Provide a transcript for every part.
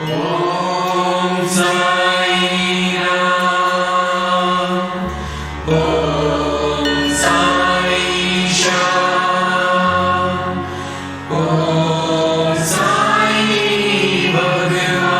ओम साई राम। ओम साई श्याम। ओम साई भगवान।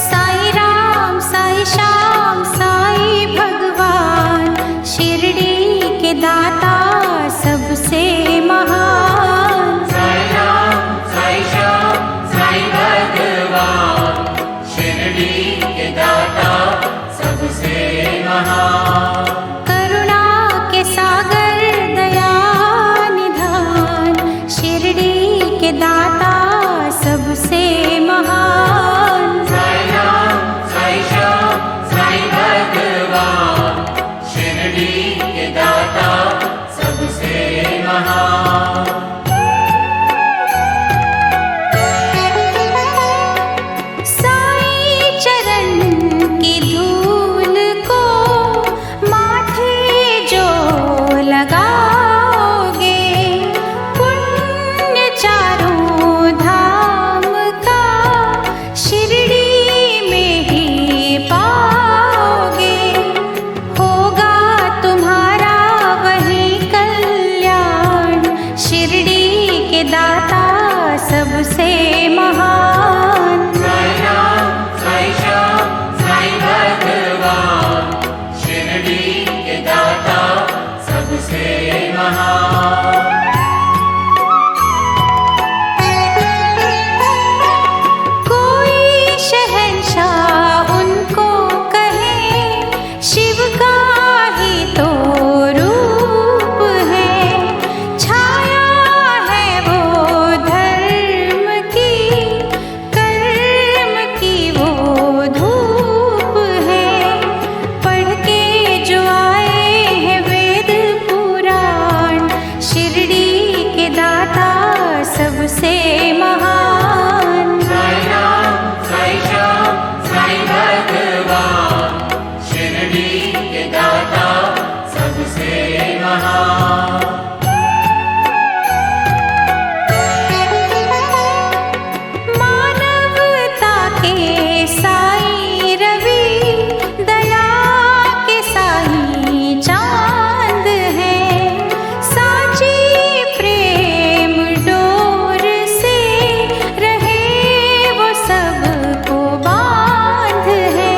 साई राम साई श्याम साई भगवान, शिरडी के दाता सबसे महान। साई राम साई श्याम साई भगवान, शिरडी के दाता सबसे महान। करुणा के सागर दया निधान, शिरडी के दाता सबसे महान। साई राम साई श्याम साई भगवान, शिरडी के दाता सबसे महान। साई चरण की धूल को माथे जो लगाओगे, पुण्य चारों धाम का शिरडी में ही पाओगे। होगा तुम्हारा वही कल्याण, शिरडी के दाता सबसे महान। साई राम साई श्याम साई भगवान, शिरडी के दाता सबसे महान। कोई शहंशाह उनको कहे, शिव का ही तो रूप है। छाया है वो धर्म की, कर्म की वो धूप है। पढ़ के जो आए हैं वेद पुराण, शिरडी के दाता सबसे महान। साई राम साई श्याम साई भगवान, शिरडी के दाता सबसे महान। मानवता के साई रवि, दया के साई चांद है। साची प्रेम डोर से रहे वो सबको बांध है।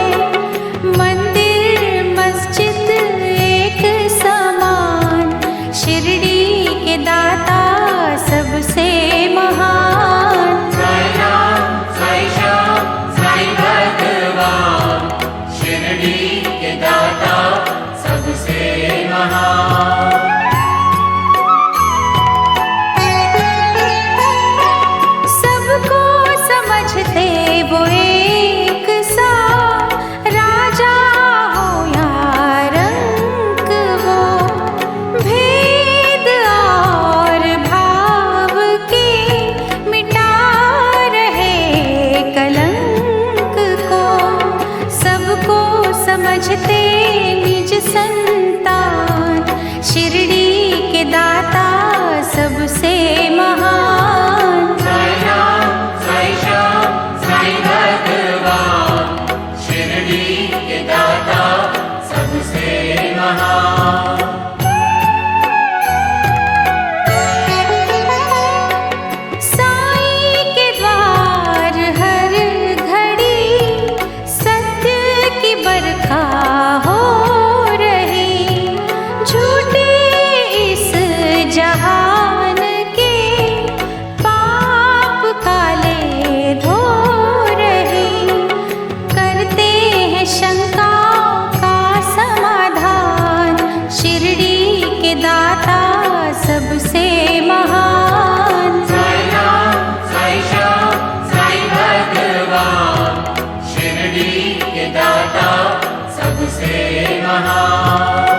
मंदिर मस्जिद एक समान, शिरडी के दाता सबसे महान। साई राम साई श्याम साई भगवान, शिरडी के दाता सबसे महान। सबको समझते वो एक सा, राजा हो या रंक वो। भेद और भाव के मिटा रहे कलंक को। सबको समझते निज संतान, शिरडी के दाता सबसे महान। साई राम साई श्याम साई भगवान, शिरडी के दाता सबसे महान। साई के द्वार हर घड़ी सत्य की बरखा हो रही। झूठे इस जहान के पाप काले धो रही। करते हैं शंका का समाधान, शिरडी के दाता सबसे महान। साई राम साई श्याम साई भगवान, शिरडी के दाता सबसे महान।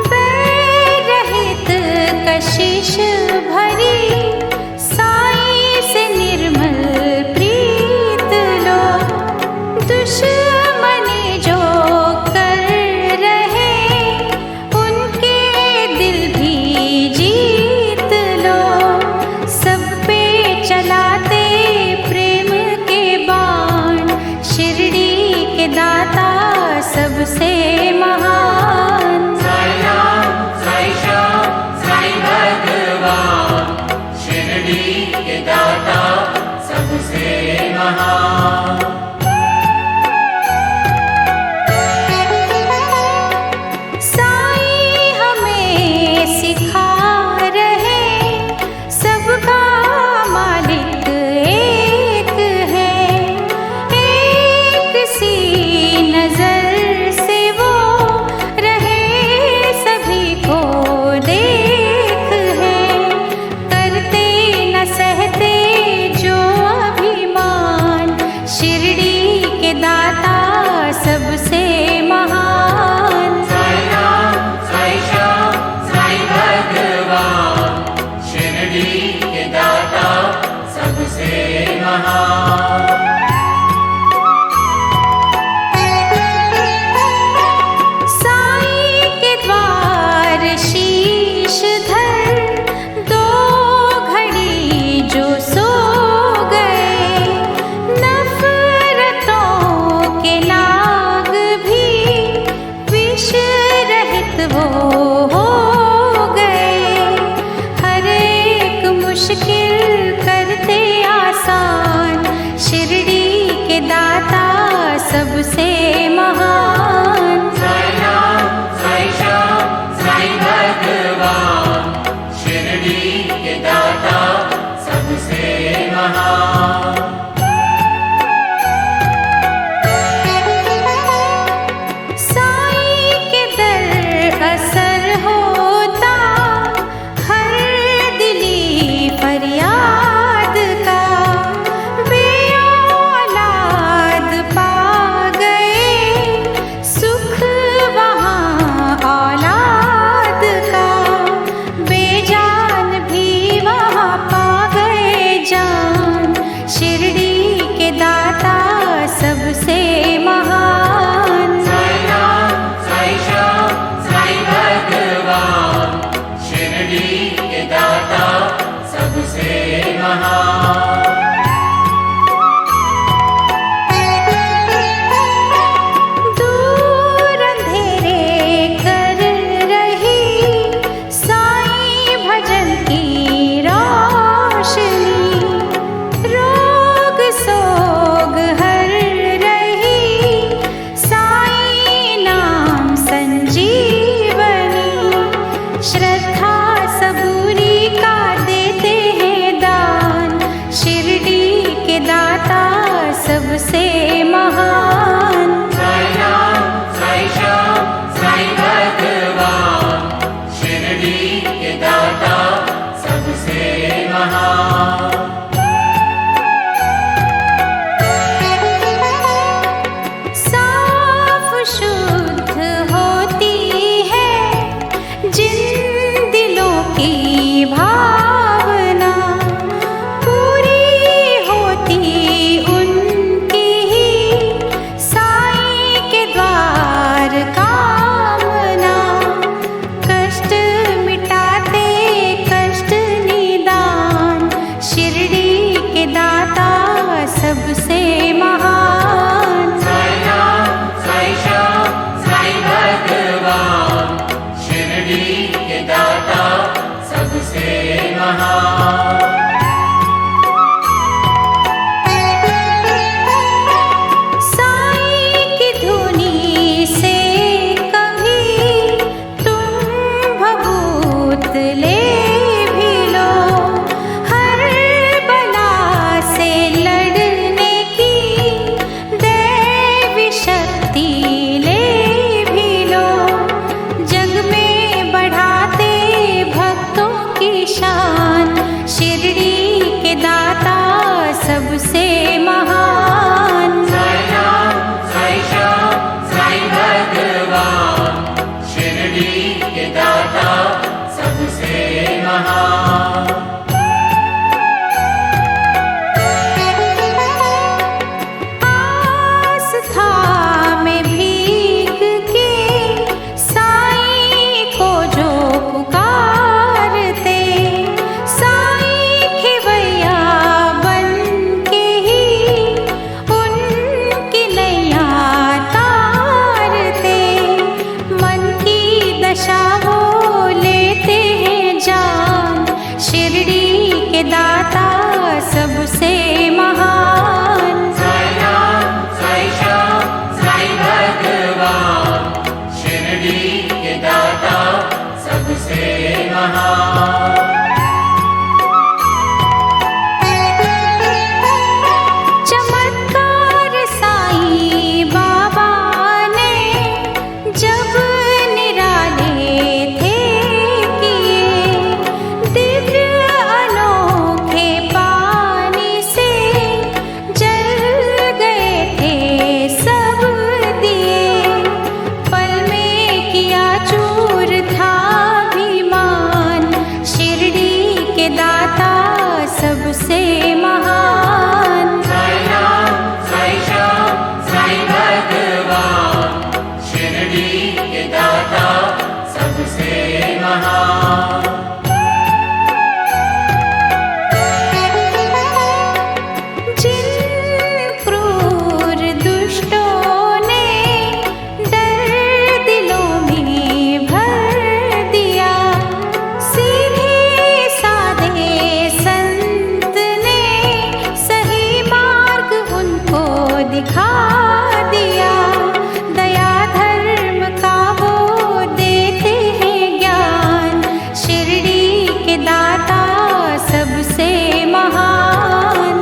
बैर रहित कशिश भरी, साई से महान। साईं के दर असर होता हर दिली फरियाद का, वे औलाद पा गए सुख वहाँ औलाद का, बेजान भी वहाँ पा गए जान, शिरडी के दाता सबसे महान। साई राम, साई श्याम, साई भगवान, शिरडी के दाता सबसे महान। दूर अंधेरे कर रही साईं भजन की रोशनी, रोग सोग हर रही साईं नाम संजीवनी, श्रद्धा सबूरी का देते हैं दान, शिरडी के दाता सबसे महान। साई राम, साई श्याम, साई भगवान, शिरडी के दाता सबसे महान। साफ शुद्ध होती है जिन दिलों की भावना, पूरी होती उनकी ही साईं के द्वार कामना, कष्ट मिटाते कष्ट निदान, शिरडी के दाता सबसे महान। साई राम, साई श्याम, साई भगवान, शिरडी के दाता सबसे महान। साईं की धुनी से कभी तुम भभूत ले भी लो, हर बला से लड़ने की दैवी शक्ति ले भी लो, जग में बढ़ाते भक्तों की शान, शिरडी के दाता सबसे महान। साई राम, साई श्याम, साई भगवान, शिरडी के दाता सबसे महान। आस्था में भीग के साईं को जो पुकारते, साईं खिवैया बन के ही उनकी नैया तारते, मन की दशा वो लेते हैं जान, शिरडी के दाता सबसे महान। साई राम, साई श्याम, साई भगवान, शिरडी के दाता सबसे महान। चमत्कार साईं बाबा ने जब निराले थे किए, दिव्य अनोखे पानी से जल गए थे सब दिए, पल में किया चूर था अभिमान, शिरडी के दाता सबसे महान। साई राम, साई श्याम, साई भगवान, शिरडी के दाता सबसे महान। जिन क्रूर दुष्टों ने डर दिलों में भर दिया, सीधे साधे संत ने सही मार्ग उनको दिखा दिया, दया धर्म का वो देते हैं ज्ञान, शिरडी के दाता सबसे महान।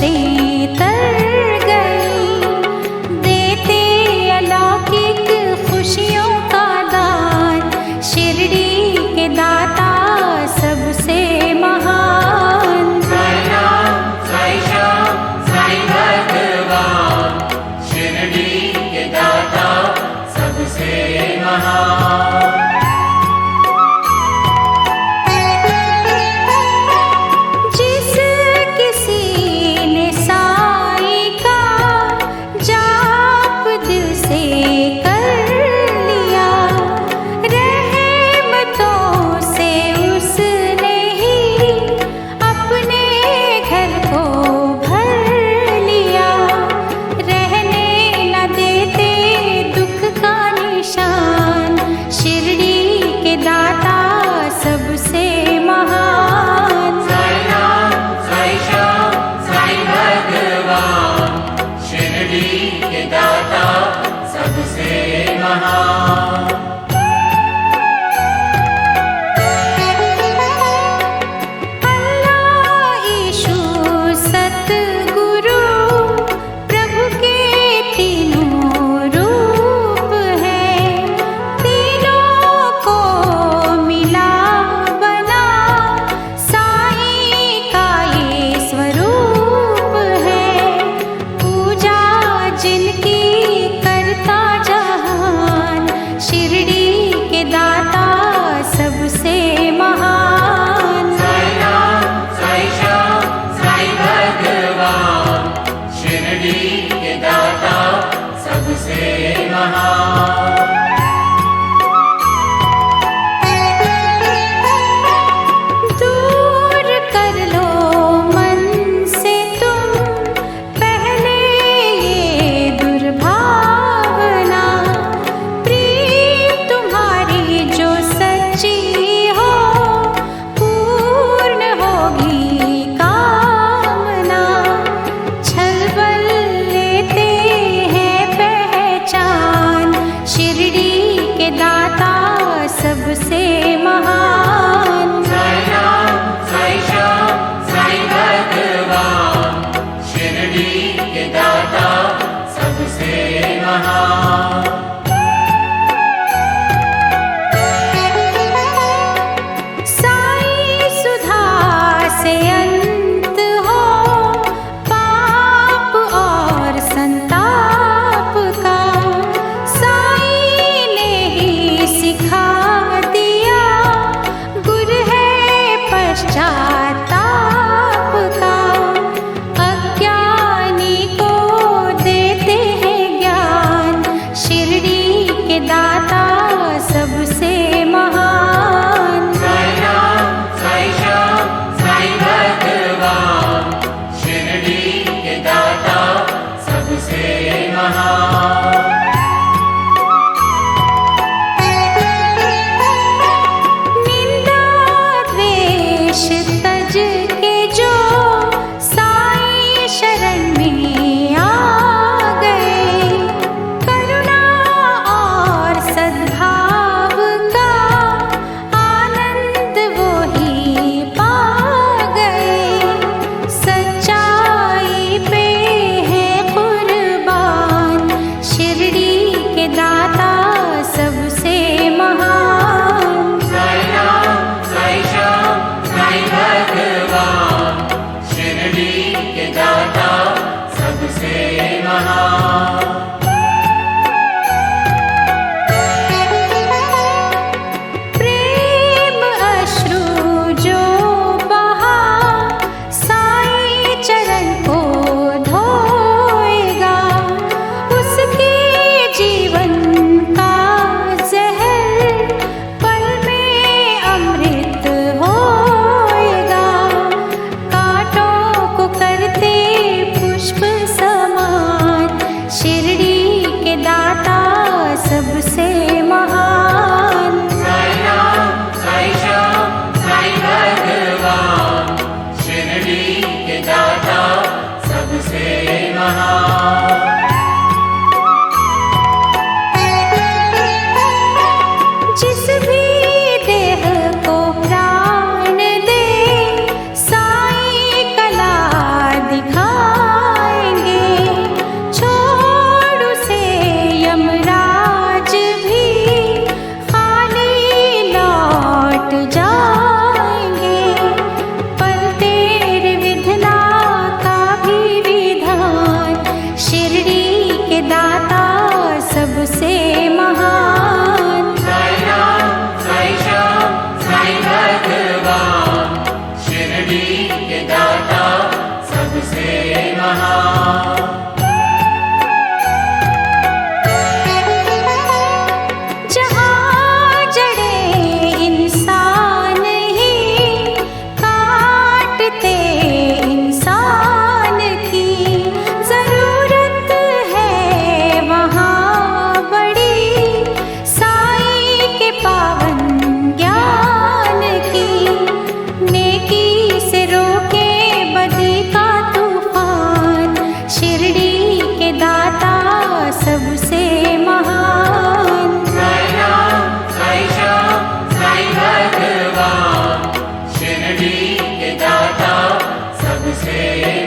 से तर गई, देते अलौकिक खुशियों का दान, शिरडी के दाता सबसे महान। साई राम साई श्याम साई भगवान, शिरडी के दाता सबसे महान। जिस किसी ने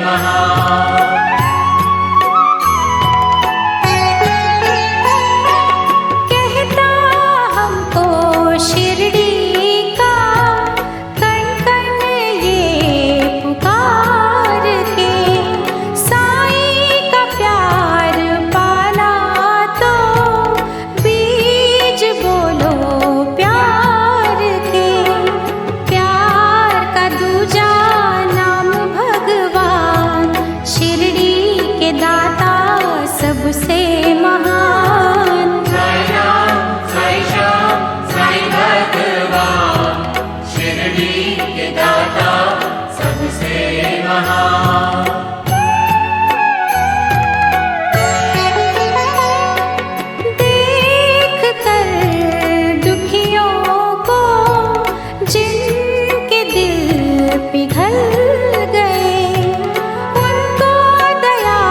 महान। कहता हमको शिरडी का कण कण ये पुकार के, साईं का प्यार पाना तो बीज बोलो प्यार के। प्यार का दूजा नाम भगवान, शिरडी के दाता सबसे महान। साई राम साई श्याम साई भगवान, शिरडी के दाता सबसे महान। देख कर दुखियों को जिनके दिल पिघल गए, उनको दया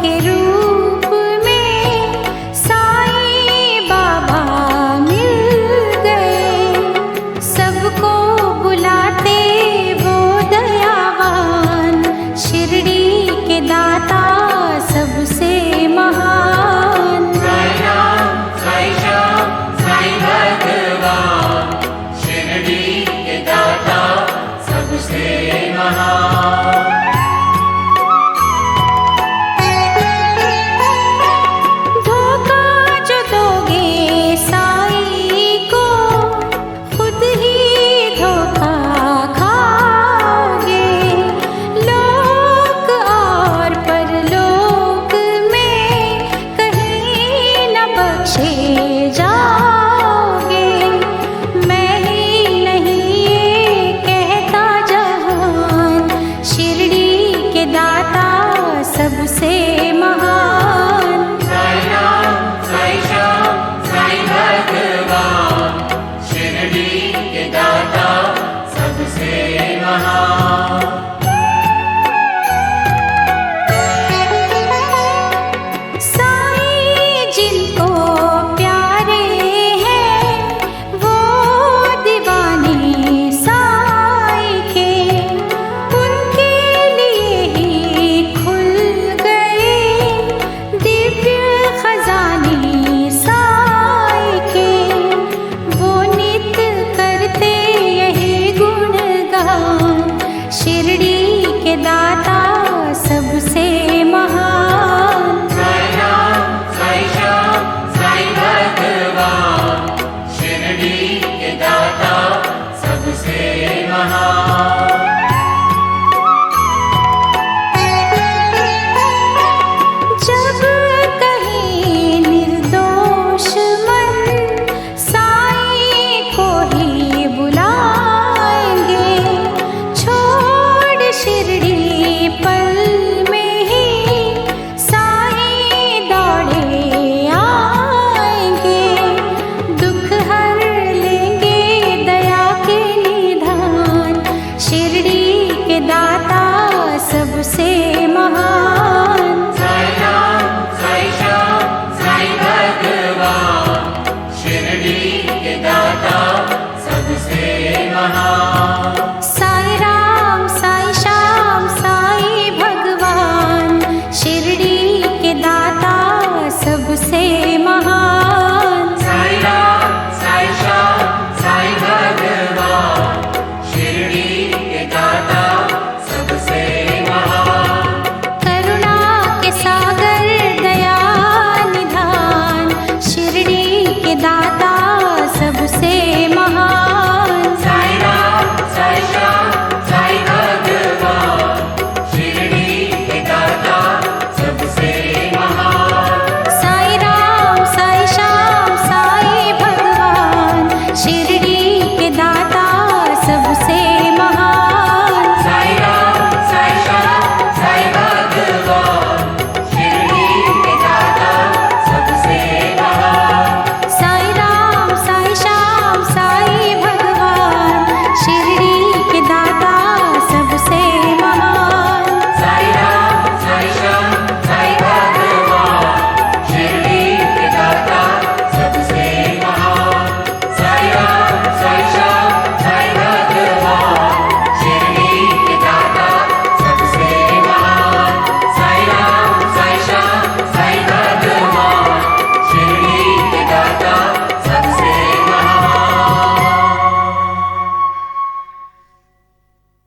के रूप में साईं बाबा मिल गए। सबको बुलाते वो दयावान, शिरडी के दाता सबसे महान। साई राम साई श्याम साई भगवान, शिरडी के दाता सबसे महान। धोखा जो दोगे साईं को, खुद ही धोखा खाओगे। लोक और परलोक में कहीं न बख्शे जाओगे। मैं ही नहीं ये कहता जहान, शिरडी के दाता सबसे